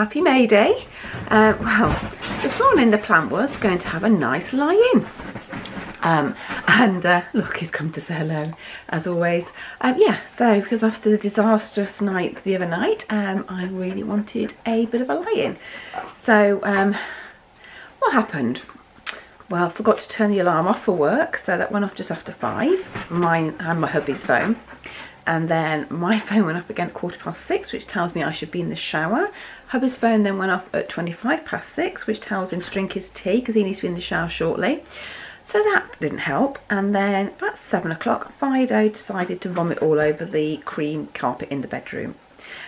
happy May Day. Well, this morning the plan was going to have a nice lie-in. Look, he's come to say hello, as always. Yeah, so because after the disastrous night the other night, I really wanted a bit of a lie-in. So, what happened? Well, I forgot to turn the alarm off for work, so that went off just after 5, mine and my hubby's phone. And then my phone went off again at 6:15, which tells me I should be in the shower. Hubby's phone then went off at 6:25, which tells him to drink his tea because he needs to be in the shower shortly. So that didn't help. And then about 7 o'clock, Fido decided to vomit all over the cream carpet in the bedroom.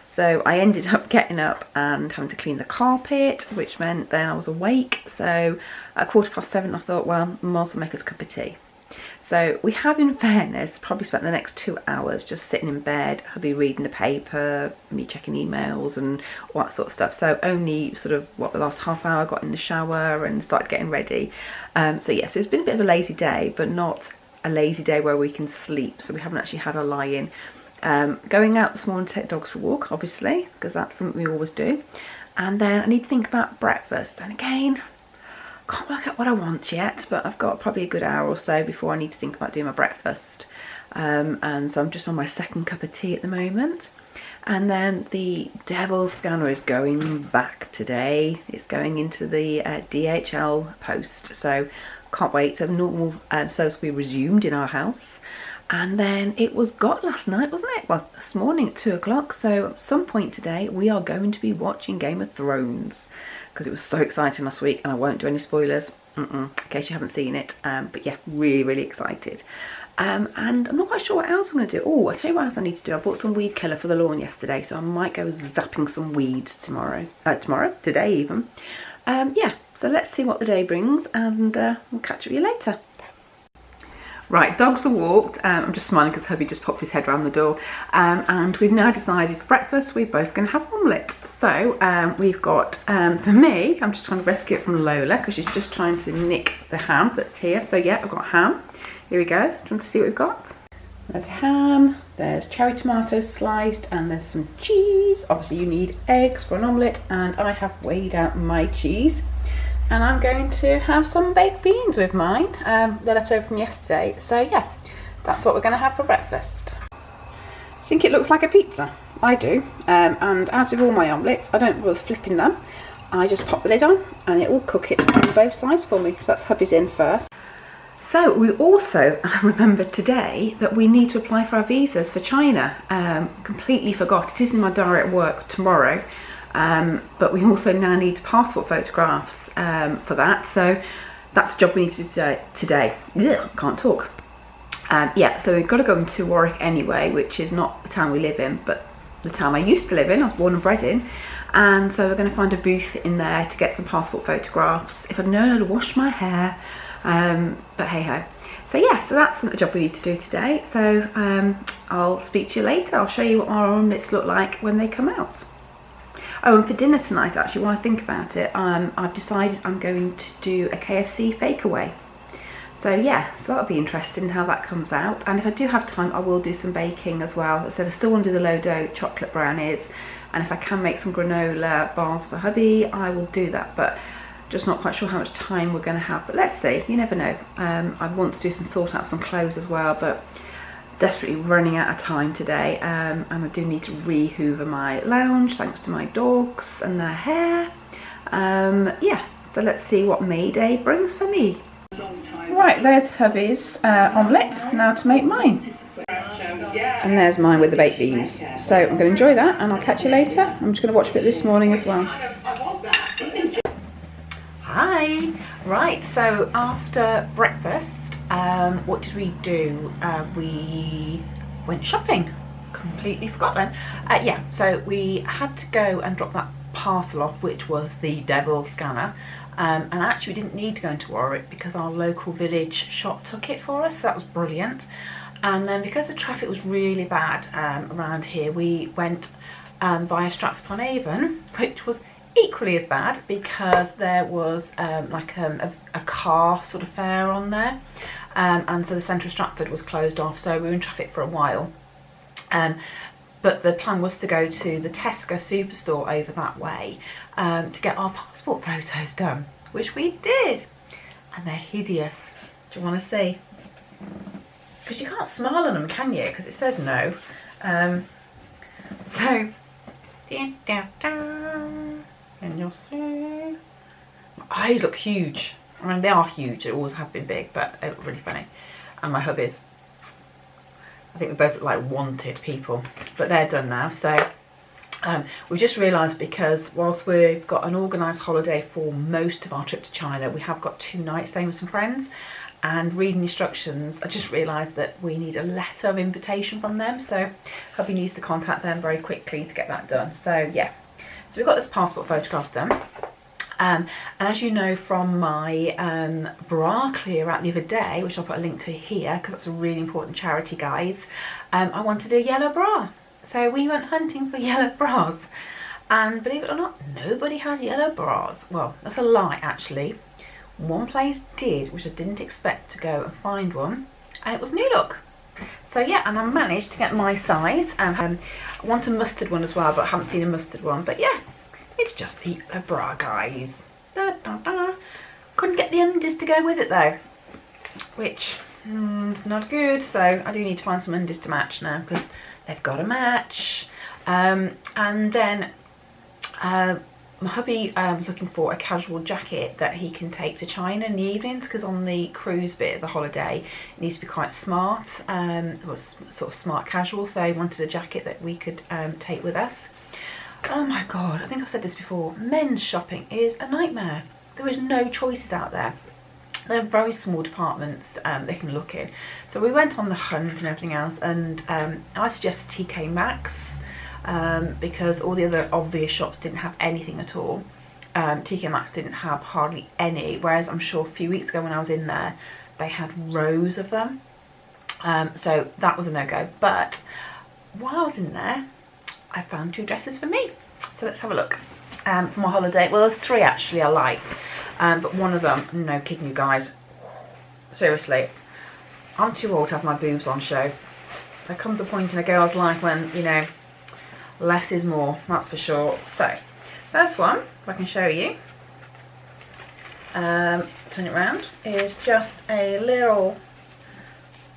So I ended up getting up and having to clean the carpet, which meant then I was awake. So at 7:15, I thought, well, I might as well make us a cup of tea. So we have, in fairness, probably spent the next 2 hours just sitting in bed, hubby reading the paper, me checking emails and all that sort of stuff. So only sort of, the last half hour I got in the shower and started getting ready. So yes, it's been a bit of a lazy day, but not a lazy day where we can sleep. So we haven't actually had a lie-in. Going out this morning to take dogs for a walk, obviously, because that's something we always do. And then I need to think about breakfast. And again, can't work out what I want yet, but I've got probably a good hour or so before I need to think about doing my breakfast. And so I'm just on my second cup of tea at the moment. And then the devil's scanner is going back today. It's going into the DHL post, so can't wait. So normal service will be resumed in our house. And then it was got last night, wasn't it? Well, this morning at 2 o'clock. So at some point today, we are going to be watching Game of Thrones because it was so exciting last week, and I won't do any spoilers in case you haven't seen it. But yeah, really, really excited. And I'm not quite sure what else I'm going to do. Oh, I'll tell you what else I need to do. I bought some weed killer for the lawn yesterday, so I might go zapping some weeds today even. Yeah, so let's see what the day brings, and we'll catch up with you later. Right, dogs are walked. I'm just smiling because hubby just popped his head around the door. And we've now decided for breakfast we're both going to have omelette. So we've got, for me, I'm just trying to rescue it from Lola because she's just trying to nick the ham that's here. So yeah, I've got ham. Here we go. Do you want to see what we've got? There's ham, there's cherry tomatoes sliced, and there's some cheese. Obviously you need eggs for an omelette, and I have weighed out my cheese. And I'm going to have some baked beans with mine. They're left over from yesterday. So yeah, that's what we're going to have for breakfast. I think it looks like a pizza. I do. And as with all my omelettes, I don't bother flipping them. I just pop the lid on and it will cook it on both sides for me. So that's hubby's in first. So we also remembered today that we need to apply for our visas for China. Completely forgot. It is in my diary at work tomorrow. But we also now need passport photographs for that, so that's a job we need to do today. Ugh, can't talk. Yeah, so we've got to go into Warwick anyway, which is not the town we live in, but the town I used to live in. I was born and bred in, and so we're going to find a booth in there to get some passport photographs. If I'd known, I'd have washed my hair, but hey ho. So yeah, so that's a job we need to do today. So I'll speak to you later. I'll show you what our omelettes look like when they come out. Oh, and for dinner tonight, actually, when I think about it, I've decided I'm going to do a KFC Fakeaway. So yeah, so that'll be interesting how that comes out. And if I do have time, I will do some baking as well. As I said, I still want to do the low dough chocolate brownies. And if I can make some granola bars for hubby, I will do that. But just not quite sure how much time we're going to have. But let's see, you never know. I want to do sort out some clothes as well, but desperately running out of time today, and I do need to re-hoover my lounge thanks to my dogs and their hair. Yeah, so let's see what May Day brings for me. Right, there's hubby's omelette, now to make mine. And there's mine with the baked beans. So I'm going to enjoy that, and I'll catch you later. I'm just going to watch a bit this morning as well. Hi! Right, so after breakfast, what did we do? We went shopping. Completely forgot then. Yeah, so we had to go and drop that parcel off, which was the devil scanner. And actually we didn't need to go into Warwick because our local village shop took it for us. So that was brilliant. And then because the traffic was really bad around here, we went via Stratford-upon-Avon, which was equally as bad because there was like a car sort of fair on there. And so the centre of Stratford was closed off, so we were in traffic for a while. but the plan was to go to the Tesco Superstore over that way to get our passport photos done, which we did. And they're hideous. Do you want to see? Because you can't smile on them, can you? Because it says no. So, and you'll see. My eyes look huge. I mean, they are huge. They always have been big, but they look really funny. And my hubbies. I think we both look like wanted people, but they're done now. So we've just realised, because whilst we've got an organised holiday for most of our trip to China, we have got 2 nights staying with some friends, and reading instructions, I just realised that we need a letter of invitation from them. So hubby needs to contact them very quickly to get that done. So yeah, so we've got this passport photographs done. And as you know from my bra clear out the other day, which I'll put a link to here because that's a really important charity, guys, I wanted a yellow bra. So we went hunting for yellow bras. And believe it or not, nobody has yellow bras. Well, that's a lie, actually. One place did, which I didn't expect to go and find one. And it was New Look. So yeah, and I managed to get my size. I want a mustard one as well, but I haven't seen a mustard one. But yeah. It's just a bra, guys. Da, da, da. Couldn't get the undies to go with it though, which is not good. So I do need to find some undies to match now, because they've got to match. And then my hubby was looking for a casual jacket that he can take to China in the evenings, because on the cruise bit of the holiday it needs to be quite smart. It was sort of smart casual, so he wanted a jacket that we could take with us. Oh my god, I think I've said this before, men's shopping is a nightmare. There is no choices out there. They're very small departments they can look in. So we went on the hunt and everything else, and I suggested TK Maxx because all the other obvious shops didn't have anything at all. TK Maxx didn't have hardly any, whereas I'm sure a few weeks ago when I was in there, they had rows of them. So that was a no-go. But while I was in there, I found 2 dresses for me. So let's have a look. For my holiday, well, there's 3 actually I liked, but one of them, no kidding you guys, seriously, I'm too old to have my boobs on show. There comes a point in a girl's life when, you know, less is more, that's for sure. So, first one, if I can show you, turn it around, is just a little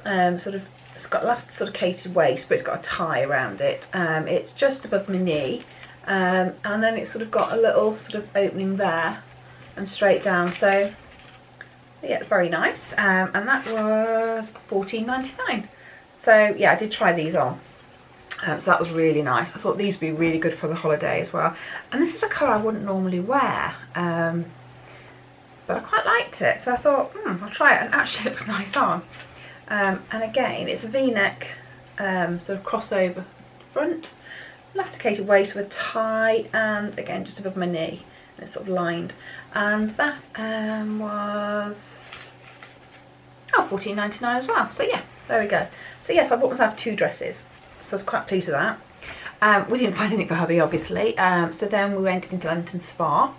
sort of, it's got elasticated waist, but it's got a tie around it. It's just above my knee, and then it's sort of got a little sort of opening there and straight down. So yeah, it's very nice. And that was $14.99. So yeah, I did try these on. So that was really nice. I thought these would be really good for the holiday as well. And this is a colour I wouldn't normally wear, but I quite liked it. So I thought, I'll try it, and it actually looks nice on. And again, it's a V-neck sort of crossover front, elasticated waist with a tie, and again just above my knee, and it's sort of lined. And that was $14.99 as well. So yeah, there we go. So yes, I bought myself 2 dresses, so I was quite pleased with that. We didn't find anything for hubby, obviously. So then we went into London Spa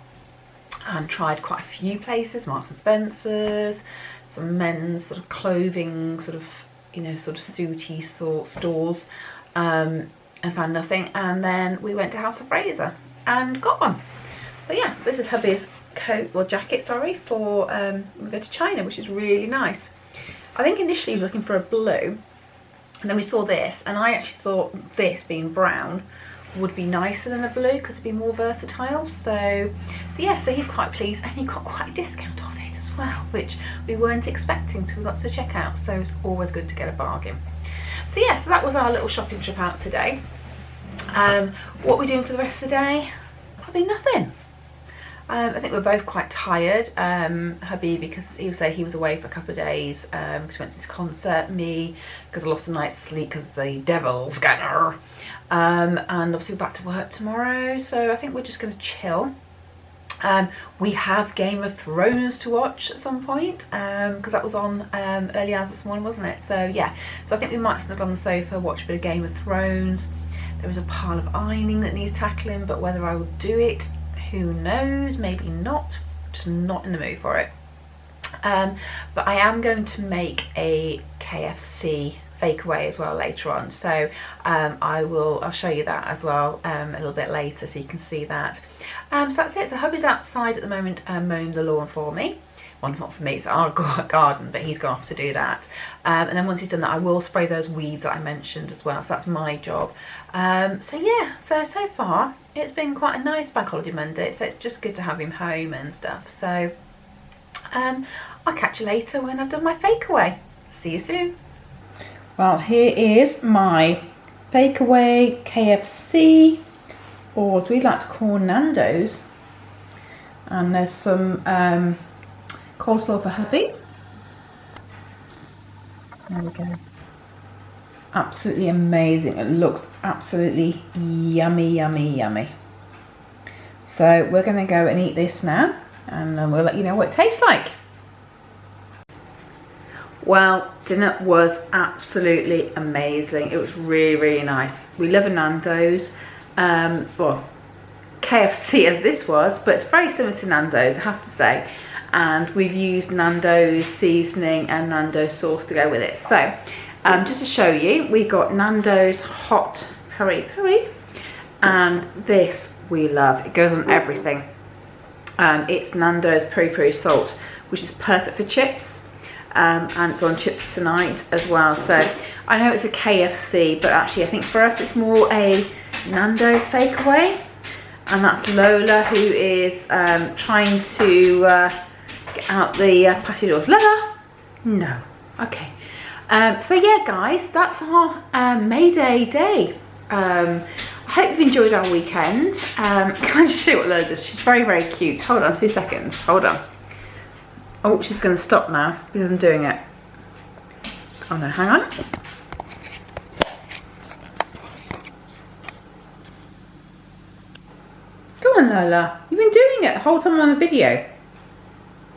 and tried quite a few places, Marks and Spencer's, some men's sort of clothing, sort of, you know, sort of suity sort stores, and found nothing. And then we went to House of Fraser and got one. So yeah, so this is hubby's coat, or jacket, sorry, for when we go to China, which is really nice. I think initially he was looking for a blue, and then we saw this, and I actually thought this being brown would be nicer than a blue because it'd be more versatile. So yeah, so he's quite pleased, and he got quite a discount off it as well, which we weren't expecting till we got to check out. So it's always good to get a bargain. So yeah, so that was our little shopping trip out today. What we're doing for the rest of the day? Probably nothing. I think we're both quite tired. Hubby, because he would say he was away for a couple of days because he went to this concert. Me, because I lost a night's sleep because the devil's got her. And obviously we're back to work tomorrow, so I think we're just going to chill. We have Game of Thrones to watch at some point, because that was on early hours this morning, wasn't it? So yeah, so I think we might snuggle on the sofa, watch a bit of Game of Thrones. There is a pile of ironing that needs tackling, but whether I will do it, who knows, maybe not. Just not in the mood for it. But I am going to make a KFC Fakeaway as well later on, so I'll show you that as well a little bit later, so you can see that. So that's it. So hubby's outside at the moment mowing the lawn for me. Well, not for me, it's our garden, but he's gone off to do that. And then once he's done that, I will spray those weeds that I mentioned as well, so that's my job. So yeah, so far it's been quite a nice bank holiday Monday, so it's just good to have him home and stuff. So I'll catch you later when I've done my Fakeaway. See you soon. Well, here is my Fakeaway KFC, or as we like to call Nandos. And there's some coleslaw for hubby. There we go. Absolutely amazing. It looks absolutely yummy, yummy, yummy. So we're going to go and eat this now, and then we'll let you know what it tastes like. Well, dinner was absolutely amazing. It was really, really nice. We love a Nandos. Well, KFC as this was, but it's very similar to Nandos, I have to say. And we've used Nando's seasoning and Nando's sauce to go with it. So, just to show you, we got Nando's hot peri peri, and this we love. It goes on everything. It's Nando's peri peri salt, which is perfect for chips. And it's on chips tonight as well. So I know it's a KFC, but actually I think for us it's more a Nando's Fakeaway, and that's Lola, who is trying to get out the patio doors. Lola, no, okay. So yeah, guys, that's our May Day. I hope you've enjoyed our weekend. Can I just show you what Lola does? She's very, very cute. Hold on 2 seconds. Hold on. Oh, she's going to stop now because I'm doing it. Oh no, hang on. Go on, Lola. You've been doing it the whole time on the video.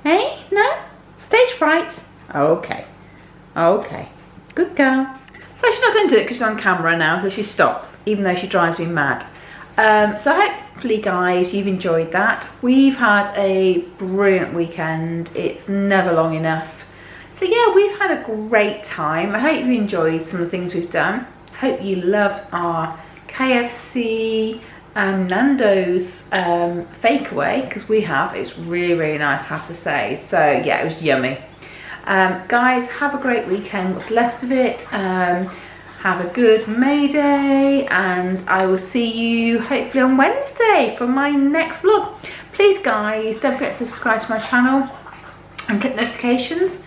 Hey? No? Stage fright? Okay. Okay. Good girl. So she's not going to do it because she's on camera now, so she stops, even though she drives me mad. So hopefully, guys, you've enjoyed that. We've had a brilliant weekend. It's never long enough. So yeah, we've had a great time. I hope you enjoyed some of the things we've done. Hope you loved our KFC Nando's Fakeaway, because we have. It's really, really nice, I have to say. So yeah, it was yummy. Guys, have a great weekend. What's left of it. Have a good May Day, and I will see you hopefully on Wednesday for my next vlog. Please, guys, don't forget to subscribe to my channel and click notifications.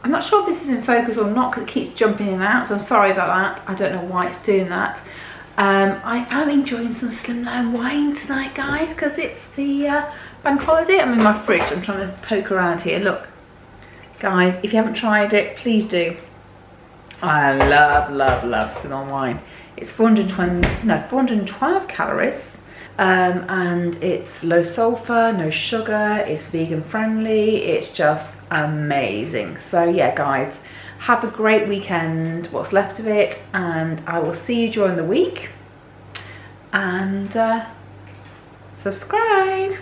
I'm not sure if this is in focus or not because it keeps jumping in and out, so I'm sorry about that. I don't know why it's doing that. I am enjoying some slimline wine tonight, guys, because it's the bank holiday. I'm in my fridge. I'm trying to poke around here. Look, guys, if you haven't tried it, please do. I love, love, love slimline wine. It's 412 calories, and it's low sulfur, no sugar, it's vegan friendly, it's just amazing. So yeah, guys, have a great weekend, what's left of it, and I will see you during the week, and subscribe.